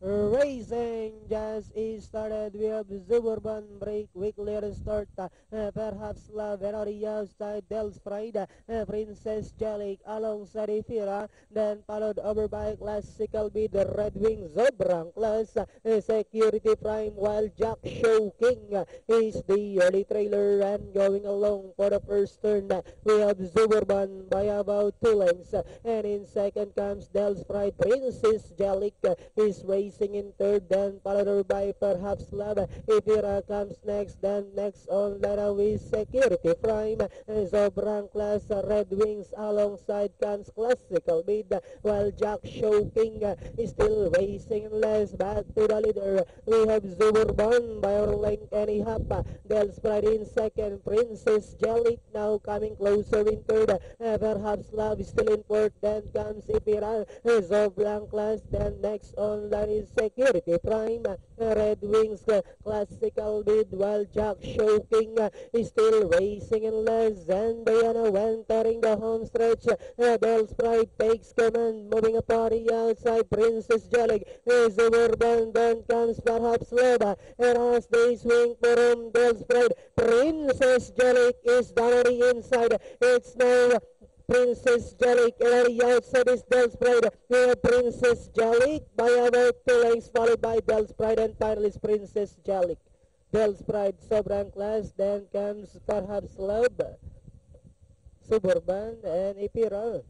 Racing just is started. We have Suburban break, weekly restart. Perhaps La Venaria outside Dels Pride. Princess Jellic alongside Ifira. Then followed over by Classical Bid, Red Wing, Zobrang Class, Security Prime, while Jack Show King is the early trailer and going along for the first turn. We have Suburban by about 2 lengths. And in second comes Dels Pride. Princess Jellic is racing in third, then followed by Perhaps Love. Ifira comes next, then next on Lara with Security Prime. Zobrang Class, Red Wings alongside comes Classical Bid, while Jack Show King is still racing in last. Back to the leader, we have Suburban by our length and a half. Dels Pride in second, Princess Jellic now coming closer in third. Perhaps Love is still in fourth, then comes Ifira. Zobrang Class, then next on line is Security Prime. Red Wings, Classical Bid, while Jack Show King is still racing in last. And Diana entering the home stretch. Dels Pride takes command, moving a party outside. Princess Jellic is Suburban, then comes Perhaps Love. And as they swing for him, Dels Pride, Princess Jellic is down on the inside. It's now Princess Jellic, and on the outside is Dels Pride. Princess Jellic by about 2 lengths, followed by Dels Pride, and finally is Princess Jellic. Dels Pride, Sobrang Class, then comes Perhaps Love, Suburban, and Ipira.